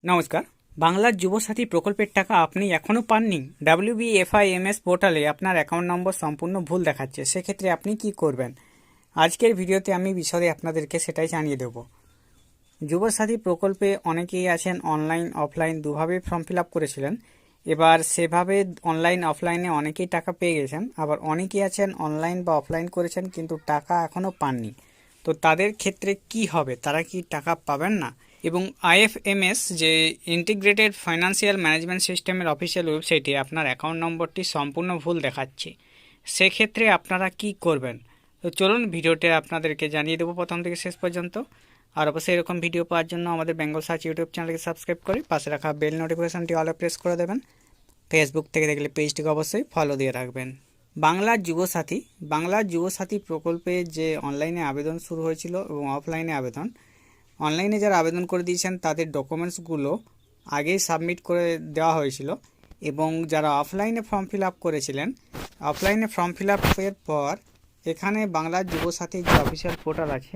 নমস্কার। বাংলার যুবসাথী প্রকল্পের টাকা আপনি এখনও পাননি? WBFIMS পোর্টালে আপনার অ্যাকাউন্ট নম্বর সম্পূর্ণ ভুল দেখাচ্ছে। সেক্ষেত্রে আপনি কি করবেন? আজকের ভিডিওতে আমি বিশদে আপনাদেরকে সেটাই জানিয়ে দেব। যুবসাথী প্রকল্পে অনেকেই আছেন অনলাইন অফলাইন দুভাবে ফর্ম ফিল আপ করেছিলেন। এবার সেভাবে অনলাইন অফলাইনে অনেকেই টাকা পেয়ে গেছেন, আবার অনেকেই আছেন অনলাইন বা অফলাইন করেছেন কিন্তু টাকা এখনও পাননি। তো তাদের ক্ষেত্রে কি হবে? তারা কি টাকা পাবেন না? এবং IFMS যে ইন্টিগ্রেটেড ফাইন্যান্সিয়াল ম্যানেজমেন্ট সিস্টেমের অফিসিয়াল ওয়েবসাইটে আপনার অ্যাকাউন্ট নম্বরটি সম্পূর্ণ ভুল দেখাচ্ছে। সেক্ষেত্রে আপনারা কি করবেন? তো চলুন ভিডিওতে আপনাদেরকে জানিয়ে দেবো প্রথম থেকে শেষ পর্যন্ত। আর অবশ্যই এরকম ভিডিও পাওয়ার জন্য আমাদের বেঙ্গল সার্চ ইউটিউব চ্যানেলকে সাবস্ক্রাইব করে পাশে রাখা বেল নোটিফিকেশনটি অলে প্রেস করে দেবেন। ফেসবুক থেকে দেখলে পেজটিকে অবশ্যই ফলো দিয়ে রাখবেন। বাংলার যুবসাথী প্রকল্পে যে অনলাইনে আবেদন শুরু হয়েছিল এবং অফলাইনে আবেদন, অনলাইনে যারা আবেদন করে দিয়েছেন তাদের ডকুমেন্টসগুলো আগেই সাবমিট করে দেওয়া হয়েছিল, এবং যারা অফলাইনে ফর্ম ফিল আপ করেছিলেন, অফলাইনে ফর্ম ফিল আপের পর এখানে বাংলার যুবসাথীর যে অফিসিয়াল পোর্টাল আছে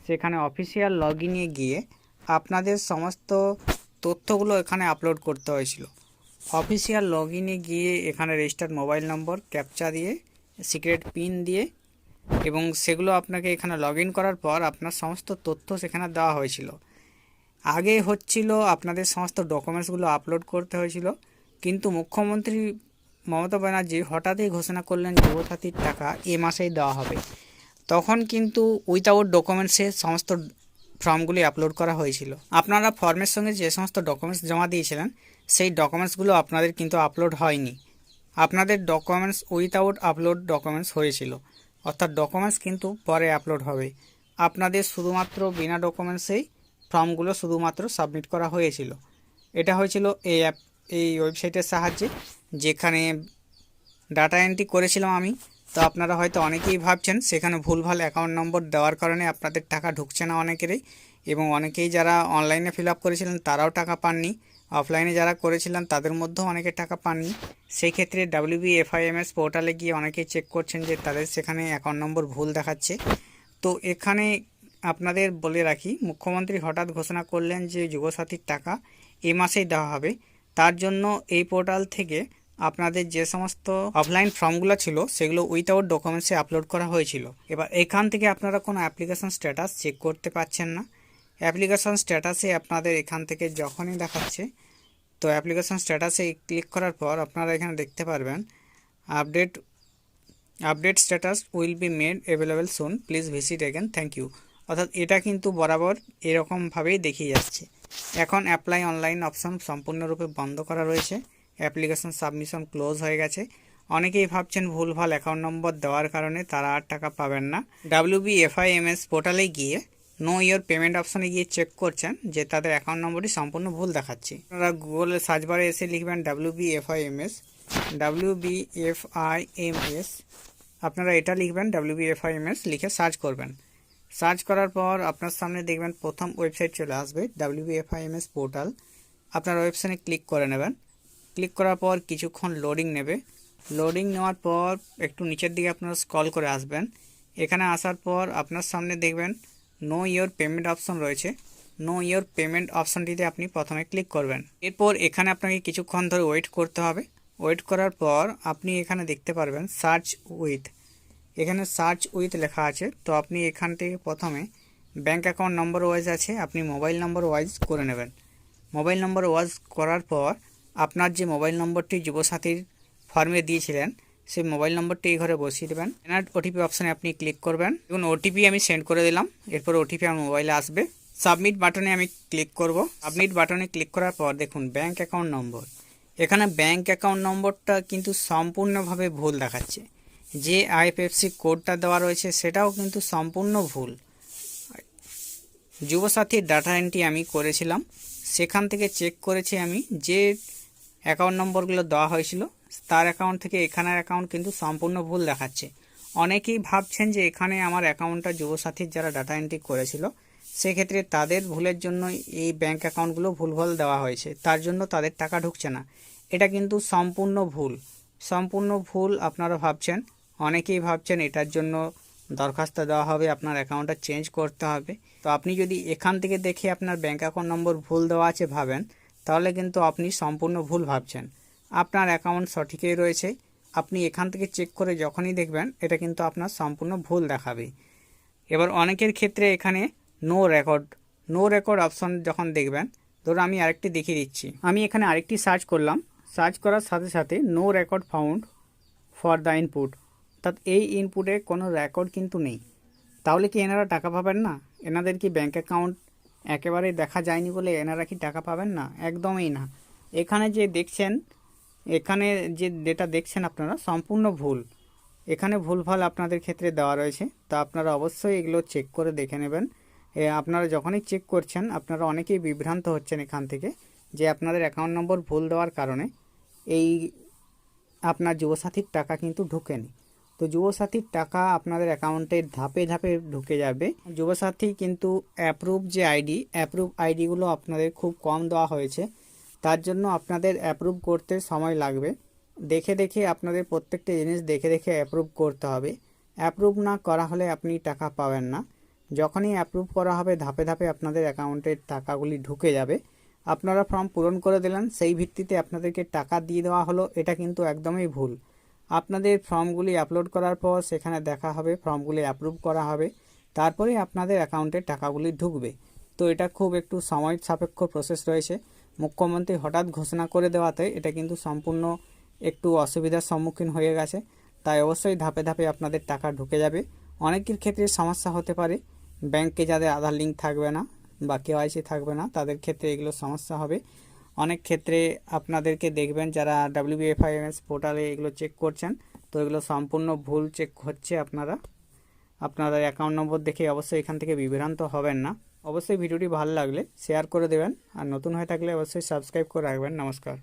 সেখানে অফিসিয়াল লগ ইনে গিয়ে আপনাদের সমস্ত তথ্যগুলো এখানে আপলোড করতে হয়েছিল। অফিসিয়াল লগ ইনে গিয়ে এখানে রেজিস্টার্ড মোবাইল নম্বর, ক্যাপচা দিয়ে, সিক্রেট পিন দিয়ে, এবং সেগুলো আপনাকে এখানে লগ ইন করার পর আপনার সমস্ত তথ্য সেখানে দেওয়া হয়েছিল। আগে হচ্ছিল আপনাদের সমস্ত ডকুমেন্টসগুলো আপলোড করতে হয়েছিল, কিন্তু মুখ্যমন্ত্রী মমতা ব্যানার্জি হঠাৎই ঘোষণা করলেন যুবসাথীর টাকা এ মাসেই দেওয়া হবে। তখন কিন্তু উইথাউট ডকুমেন্টসে সমস্ত ফর্মগুলি আপলোড করা হয়েছিল। আপনারা ফর্মের সঙ্গে যে সমস্ত ডকুমেন্টস জমা দিয়েছিলেন সেই ডকুমেন্টসগুলো আপনাদের কিন্তু আপলোড হয়নি। আপনাদের ডকুমেন্টস উইথাউট আপলোড ডকুমেন্টস হয়েছিল, অর্থাৎ ডকুমেন্টস কিন্তু পরে আপলোড হবে। আপনাদের শুধুমাত্র বিনা ডকুমেন্টসেই ফর্মগুলো শুধুমাত্র সাবমিট করা হয়েছিল। এটা হয়েছিল এই ওয়েবসাইটের সাহায্যে, যেখানে ডাটা এন্ট্রি করেছিলাম আমি। তো আপনারা হয়তো অনেকেই ভাবছেন সেখানে ভুলভাল অ্যাকাউন্ট নম্বর দেওয়ার কারণে আপনাদের টাকা ঢুকছে না অনেকেরই, এবং অনেকেই যারা অনলাইনে ফিল আপ করেছিলেন তারাও টাকা পাননি, অফলাইনে যারা করেছিলেন তাদের মধ্যেও অনেকে টাকা পাননি। সেই ক্ষেত্রে WBFIMS পোর্টালে গিয়ে অনেকেই চেক করছেন যে তাদের সেখানে অ্যাকাউন্ট নম্বর ভুল দেখাচ্ছে। তো এখানে আপনাদের বলে রাখি, মুখ্যমন্ত্রী হঠাৎ ঘোষণা করলেন যে যুবসাথীর টাকা এই মাসেই দেওয়া হবে। তার জন্য এই পোর্টাল থেকে আপনাদের যে সমস্ত অফলাইন ফর্মগুলো ছিল সেগুলো উইথাউট ডকুমেন্টসে আপলোড করা হয়েছিল। এবার এখান থেকে আপনারা কোনো অ্যাপ্লিকেশন স্ট্যাটাস চেক করতে পারছেন না। অ্যাপ্লিকেশন স্ট্যাটাসে আপনাদের এখান থেকে যখনই দেখাচ্ছে, তো অ্যাপ্লিকেশন স্ট্যাটাসে ক্লিক করার পর আপনারা এখানে দেখতে পারবেন update status will be made available soon, please visit again, thank you. অর্থাৎ এটা কিন্তু বরাবর এরকমভাবেই দেখিয়ে যাচ্ছে। এখন অ্যাপ্লাই অনলাইন অপশন সম্পূর্ণরূপে বন্ধ করা রয়েছে, অ্যাপ্লিকেশন সাবমিশন ক্লোজ হয়ে গেছে। অনেকেই ভাবছেন ভুলভাল অ্যাকাউন্ট নম্বর দেওয়ার কারণে তারা আর টাকা পাবেন না। WBFIMS পোর্টালে গিয়ে নো ইয়োর পেমেন্ট অপশনে গিয়ে চেক করছেন যে তাদের অ্যাকাউন্ট নম্বরটি সম্পূর্ণ ভুল দেখাচ্ছে। আপনারা গুগলে সার্চ বারে এসে লিখবেন WBFIMS, আপনারা এটা লিখবেন WBFIMS লিখে সার্চ করবেন। সার্চ করার পর আপনার সামনে দেখবেন প্রথম ওয়েবসাইট চলে আসবে WBFIMS পোর্টাল। আপনার ওয়েবসাইটে ক্লিক করে নেবেন। ক্লিক করার পর কিছুক্ষণ লোডিং নেবে। লোডিং নেওয়ার পর একটু নিচের দিকে আপনারা স্ক্রল করে আসবেন। এখানে আসার পর আপনার সামনে দেখবেন নো ইয়োর পেমেন্ট অপশন রয়েছে। নো ইয়োর পেমেন্ট অপশনটিতে আপনি প্রথমে ক্লিক করবেন। এরপর এখানে আপনাকে কিছুক্ষণ ধরে ওয়েট করতে হবে। ওয়েট করার পর আপনি এখানে দেখতে পারবেন সার্চ উইথ, এখানে সার্চ উইথ লেখা আছে। তো আপনি এখান থেকে প্রথমে ব্যাঙ্ক অ্যাকাউন্ট নম্বর ওয়াইজ আছে, আপনি মোবাইল নম্বর ওয়াইজ করে নেবেন। মোবাইল নম্বর ওয়াইজ করার পর আপনার যে মোবাইল নম্বরটি যুবসাথীর ফর্মে দিয়েছিলেন সেই মোবাইল নম্বরটি এই ঘরে বসিয়ে দেবেন। এনার ওটিপি অপশানে আপনি ক্লিক করবেন। এবং ওটিপি আমি সেন্ড করে দিলাম। এরপর ওটিপি আমার মোবাইলে আসবে। সাবমিট বাটনে আমি ক্লিক করব। সাবমিট বাটনে ক্লিক করার পর দেখুন ব্যাঙ্ক অ্যাকাউন্ট নম্বর, এখানে ব্যাঙ্ক অ্যাকাউন্ট নম্বরটা কিন্তু সম্পূর্ণভাবে ভুল দেখাচ্ছে। যে IFSC কোডটা দেওয়া রয়েছে সেটাও কিন্তু সম্পূর্ণ ভুল। যুবসাথীর ডাটা এন্ট্রি আমি করেছিলাম, সেখান থেকে চেক করেছি আমি যে অ্যাকাউন্ট নম্বরগুলো দেওয়া হয়েছিল তার অ্যাকাউন্ট থেকে এখানের অ্যাকাউন্ট কিন্তু সম্পূর্ণ ভুল দেখাচ্ছে। অনেকেই ভাবছেন যে এখানে আমার অ্যাকাউন্টটা যুবসাথীর যারা ডাটা এন্ট্রি করেছিল সেক্ষেত্রে তাদের ভুলের জন্য এই ব্যাঙ্ক অ্যাকাউন্টগুলো ভুলভাল দেওয়া হয়েছে, তার জন্য তাদের টাকা ঢুকছে না। এটা কিন্তু সম্পূর্ণ ভুল আপনারা ভাবছেন। অনেকেই ভাবছেন এটার জন্য দরখাস্ত দেওয়া হবে, আপনার অ্যাকাউন্টটা চেঞ্জ করতে হবে। তো আপনি যদি এখান থেকে দেখে আপনার ব্যাঙ্ক অ্যাকাউন্ট নম্বর ভুল দেওয়া আছে ভাবেন, তাহলে কিন্তু আপনি সম্পূর্ণ ভুল ভাবছেন। আপনার অ্যাকাউন্ট সঠিকই রয়েছে। আপনি এখান থেকে চেক করে যখনই দেখবেন এটা কিন্তু আপনার সম্পূর্ণ ভুল দেখাবে। এবার অনেকের ক্ষেত্রে এখানে নো রেকর্ড অপশন যখন দেখবেন, ধরুন আমি আরেকটি দেখিয়ে দিচ্ছি। আমি এখানে আরেকটি সার্চ করলাম, সার্চ করার সাথে সাথে no record found for the input, অর্থাৎ এই ইনপুটে কোনো রেকর্ড কিন্তু নেই। তাহলে কি এনারা টাকা পাবেন না? এনাদের কি ব্যাঙ্ক অ্যাকাউন্ট একেবারে দেখা যায়নি বলে এনারা কি টাকা পাবেন না? একদমই না। এখানে যে দেখছেন, এখানে যে ডেটা দেখছেন আপনারা সম্পূর্ণ ভুল। এখানে ভুলভাল আপনাদের ক্ষেত্রে দেওয়া রয়েছে, তা আপনারা অবশ্যই এগুলো চেক করে দেখে নেবেন। আপনারা যখনই চেক করছেন আপনারা অনেকেই বিভ্রান্ত হচ্ছেন এখান থেকে, যে আপনাদের অ্যাকাউন্ট নম্বর ভুল দেওয়ার কারণে এই আপনার যুবসাথীর টাকা কিন্তু ঢোকেনি। তো যুবসাথীর টাকা আপনাদের অ্যাকাউন্টে ধাপে ধাপে ঢুকে যাবে। যুবসাথী কিন্তু অ্যাপ্রুভ আইডিগুলো আপনাদের খুব কম দেওয়া হয়েছে, তার জন্য আপনাদের অ্যাপ্রুভ করতে সময় লাগবে। দেখে দেখে আপনাদের প্রত্যেকটা জিনিস দেখে দেখে অ্যাপ্রুভ করতে হবে। অ্যাপ্রুভ না করা হলে আপনি টাকা পাবেন না। যখনই অ্যাপ্রুভ করা হবে ধাপে ধাপে আপনাদের অ্যাকাউন্টের টাকাগুলি ঢুকে যাবে। আপনারা ফর্ম পূরণ করে দিলেন, সেই ভিত্তিতে আপনাদেরকে টাকা দিয়ে দেওয়া হলো, এটা কিন্তু একদমই ভুল। আপনাদের ফর্মগুলি আপলোড করার পর সেখানে দেখা হবে, ফর্মগুলি অ্যাপ্রুভ করা হবে, তারপরে আপনাদের অ্যাকাউন্টে টাকাগুলি ঢুকবে। তো এটা খুব একটু সময় সাপেক্ষ প্রসেস রয়েছে। মুখ্যমন্ত্রী হঠাৎ ঘোষণা করে দেওয়াতে এটা কিন্তু সম্পূর্ণ একটু অসুবিধার সম্মুখীন হয়ে গেছে। তাই অবশ্যই ধাপে ধাপে আপনাদের টাকা ঢুকে যাবে। অনেকের ক্ষেত্রে সমস্যা হতে পারে, ব্যাংকে যাদের আধার লিঙ্ক থাকবে না বা কেওয়াইসি থাকবে না তাদের ক্ষেত্রে এগুলো সমস্যা হবে। অনেক ক্ষেত্রে আপনাদেরকে দেখবেন যারা WBFIS পোর্টালে এগুলো চেক করছেন, তো এগুলো সম্পূর্ণ ভুল চেক হচ্ছে। আপনাদের অ্যাকাউন্ট নম্বর দেখে অবশ্যই এখান থেকে বিভ্রান্ত হবেন না। অবশ্যই ভিডিওটি ভালো লাগলে শেয়ার করে দেবেন, আর নতুন হয়ে থাকলে অবশ্যই সাবস্ক্রাইব করে রাখবেন। নমস্কার।